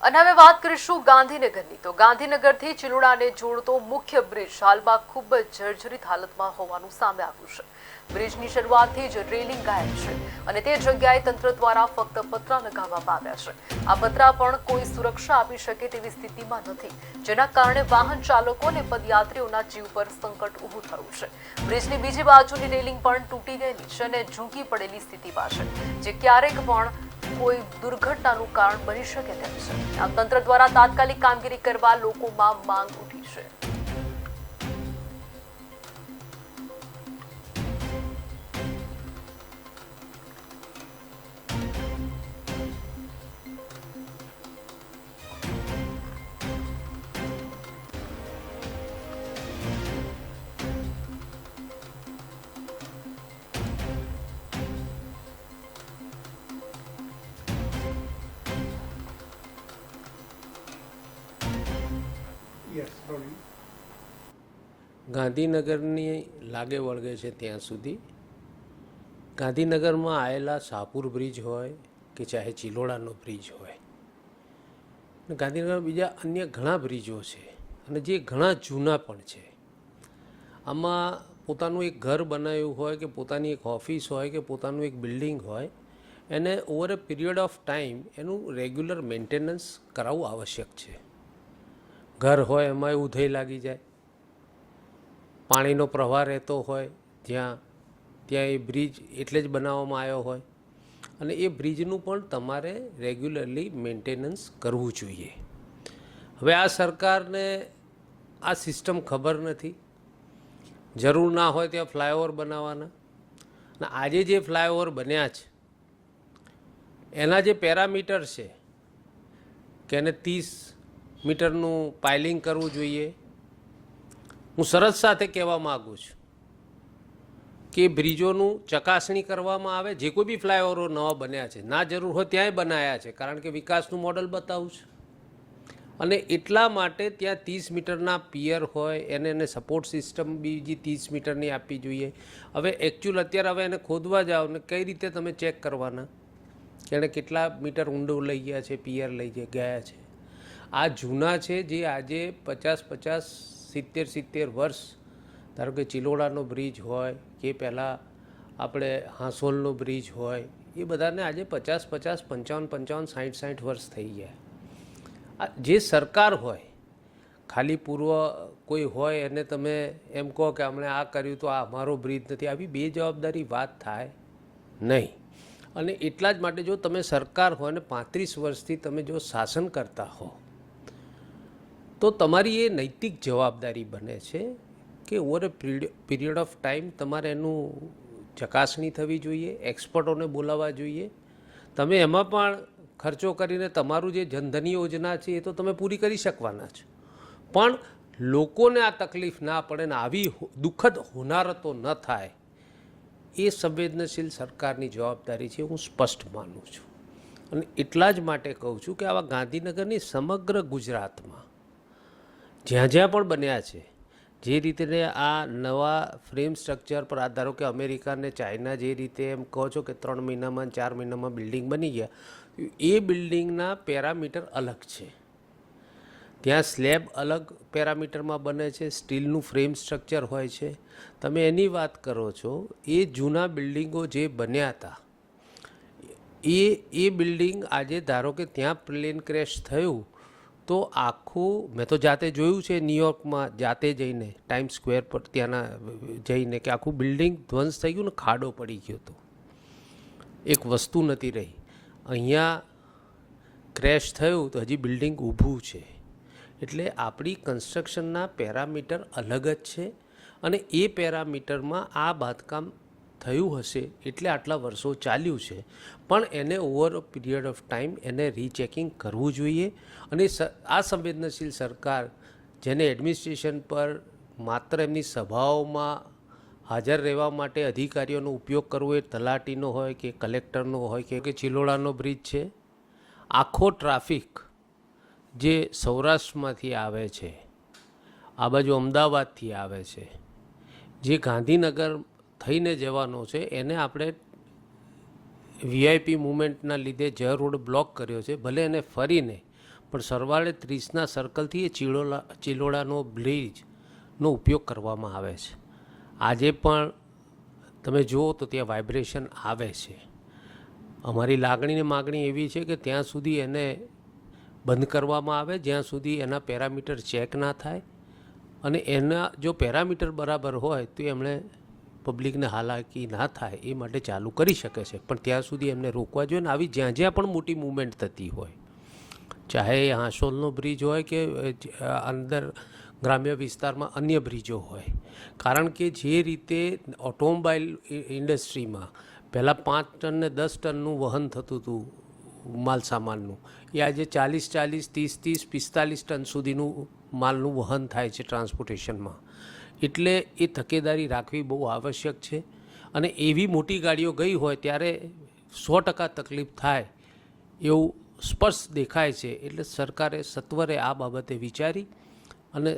અને હવે વાત કરીશું ગાંધીનગરની. તો ગાંધીનગરથી ચિલોડાને જોડતો મુખ્ય બ્રિજ હાલમાં ખૂબ જ જર્જરિત હાલતમાં હોવાનું સામે આવ્યું છે. બ્રિજની શરૂઆતથી જ રેલિંગ ગાયબ છે અને તે જગ્યાએ તંત્ર દ્વારા ફક્ત પતરા લગાવવામાં આવ્યા છે. આ પતરા પણ કોઈ સુરક્ષા આપી શકે તેવી સ્થિતિમાં નથી, જેના કારણે વાહન ચાલકો અને પદયાત્રીઓના જીવ પર સંકટ ઊભું થયું છે. બ્રિજની બીજી બાજુની રેલિંગ પણ તૂટી ગયેલી છે અને ઝૂંકી પડેલી સ્થિતિમાં છે, જે ક્યારેક પણ કોઈ દુર્ઘટનાનું કારણ બની શકે તેમ છે. આમ તંત્ર દ્વારા તાત્કાલિક કામગીરી કરવા લોકોમાં માંગ ઉઠી છે. ગાંધીનગરની લાગે વળગે છે ત્યાં સુધી ગાંધીનગરમાં આવેલા શાહપુર બ્રિજ હોય કે ચાહે ચિલોડાનો બ્રિજ હોય, ગાંધીનગરમાં બીજા અન્ય ઘણા બ્રિજો છે અને જે ઘણા જૂના પણ છે. આમાં પોતાનું એક ઘર બનાવ્યું હોય કે પોતાની એક ઓફિસ હોય કે પોતાનું એક બિલ્ડિંગ હોય, એને over a period of time એનું રેગ્યુલર મેન્ટેનન્સ કરાવવું આવશ્યક છે. ઘર હોય એમાં ઉધઈ લાગી જાય, પાણીનો પ્રવાહ રહેતો હોય ત્યાં એ બ્રિજ એટલે જ બનાવવામાં આવ્યો હોય અને એ બ્રિજનું પણ તમારે રેગ્યુલરલી મેન્ટેનન્સ કરવું જોઈએ. હવે આ સરકારને આ સિસ્ટમ ખબર નથી. જરૂર ના હોય ત્યાં ફ્લાયઓવર બનાવવાના, અને આજે જે ફ્લાયઓવર બન્યા છે એના જે પેરામીટર છે કે એને 30 મીટરનું પાઇલિંગ કરવું જોઈએ. હું શરત સાથે કહેવા માગું છું કે બ્રિજોનું ચકાસણી કરવામાં આવે. જે કોઈ બી ફ્લાયઓવરો નવા બન્યા છે, ના જરૂર હોય ત્યાંય બનાવ્યા છે, કારણ કે વિકાસનું મોડલ બતાવું છે અને એટલા માટે ત્યાં 30 મીટરના પિયર હોય, એને સપોર્ટ સિસ્ટમ બીજી 30 મીટરની આપવી જોઈએ. હવે એકચ્યુઅલ અત્યારે હવે એને ખોદવા જાઓ ને કઈ રીતે તમે ચેક કરવાના કે એણે કેટલા મીટર ઊંડું લઈ ગયા છે, પિયર લઈ ગયા છે. આ જૂના છે જે આજે 50-50 70 વર્ષ, ધારો કે ચિલોડાનો બ્રિજ હોય કે પહેલાં આપણે હાંસોલનો બ્રિજ હોય, એ બધાને આજે 50-50 55-55 60-60 વર્ષ થઈ ગયા. જે સરકાર હોય, ખાલી પૂર્વ કોઈ હોય એને તમે એમ કહો કે અમને આ કર્યું તો આ અમારો બ્રિજ નથી, આવી બેજવાબદારી વાત થાય નહીં. અને એટલા જ માટે જો તમે સરકાર હોય ને 35 વર્ષથી તમે જો શાસન કરતા હો તો તમારી એ નૈતિક જવાબદારી બને છે કે over a period of time તમારે એનું ચકાસણી થવી જોઈએ, એક્સપર્ટોને બોલાવવા જોઈએ. તમે એમાં પણ ખર્ચો કરીને તમારું જે જનધન યોજના છે એ તો તમે પૂરી કરી શકવાના છો, પણ લોકોને આ તકલીફ ના પડે ને આવી દુઃખદ હોનારતો ન થાય એ સંવેદનશીલ સરકારની જવાબદારી છે, હું સ્પષ્ટ માનું છું. અને એટલા જ માટે કહું છું કે આવા ગાંધીનગરની સમગ્ર ગુજરાતમાં જ્યાં જ્યાં પણ બન્યા છે, જે રીતે આ નવા ફ્રેમ સ્ટ્રક્ચર પર ધારો કે અમેરિકા ને ચાઇના જે રીતે એમ કહો છો કે 3 મહિનામાં 4 મહિનામાં બિલ્ડિંગ બની ગયા, એ બિલ્ડિંગના પેરામીટર અલગ છે. ત્યાં સ્લેબ અલગ પેરામીટરમાં બને છે, સ્ટીલનું ફ્રેમ સ્ટ્રક્ચર હોય છે. તમે એની વાત કરો છો, એ જૂના બિલ્ડિંગો જે બન્યા હતા એ બિલ્ડિંગ આજે ધારો કે ત્યાં પ્લેન ક્રેશ થયું તો આખું, મેં તો જાતે જોયું છે ન્યુયોર્કમાં, જાતે જઈને ટાઈમ સ્ક્વેર પર ત્યાંના જઈને કે આખું બિલ્ડિંગ ધ્વંસ થઈ ગયું ને ખાડો પડી ગયો હતો, એક વસ્તુ નથી રહી. અહીંયા ક્રેશ થયું તો હજી બિલ્ડિંગ ઊભું છે. એટલે આપણી કન્સ્ટ્રક્શનના પેરામીટર અલગ જ છે અને એ પેરામીટરમાં આ બાંધકામ થયું હશે એટલે આટલા વર્ષો ચાલ્યું છે, પણ એને over a period of time એને રીચેકિંગ કરવું જોઈએ. અને આ સંવેદનશીલ સરકાર જેને એડમિનિસ્ટ્રેશન પર માત્ર એમની સભાઓમાં હાજર રહેવા માટે અધિકારીઓનો ઉપયોગ કરવો, એ તલાટીનો હોય કે કલેક્ટરનો હોય કે ચિલોડાનો બ્રિજ છે, આખો ટ્રાફિક જે સૌરાષ્ટ્રમાંથી આવે છે, આ બાજુ અમદાવાદથી આવે છે, જે ગાંધીનગર થઈને જવાનો છે, એને આપણે વીઆઈપી મુવમેન્ટના લીધે જ રોડ બ્લોક કર્યો છે. ભલે એને ફરીને પણ સરવાળે 30ના સર્કલથી એ ચિલોડાનો બ્રિજનો ઉપયોગ કરવામાં આવે છે. આજે પણ તમે જુઓ તો ત્યાં વાઇબ્રેશન આવે છે. અમારી લાગણી ને માગણી એવી છે કે ત્યાં સુધી એને બંધ કરવામાં આવે જ્યાં સુધી એના પેરામીટર ચેક ના થાય, અને એના જો પેરામીટર બરાબર હોય તો એમણે પબ્લિકને હાલાકી ના થાય એ માટે ચાલુ કરી શકે છે, પણ ત્યાં સુધી એમને રોકવા જોઈએ. ને આવી જ્યાં જ્યાં પણ મોટી મૂવમેન્ટ થતી હોય, ચાહે એ હાંસોલનો બ્રિજ હોય કે અંદર ગ્રામ્ય વિસ્તારમાં અન્ય બ્રિજો હોય, કારણ કે જે રીતે ઓટોમોબાઈલ ઇન્ડસ્ટ્રીમાં પહેલાં 5 ટન ને 10 ટનનું વહન થતું હતું માલ સામાનનું, એ આજે 40, 30, 45 ટન સુધીનું માલનું વહન થાય છે ટ્રાન્સપોર્ટેશનમાં. એટલે એ તકેદારી રાખવી બહુ આવશ્યક છે. અને એવી મોટી ગાડીઓ ગઈ હોય ત્યારે 100% તકલીફ થાય એવું સ્પષ્ટ દેખાય છે. એટલે સરકારે સત્વરે આ બાબતે વિચારી અને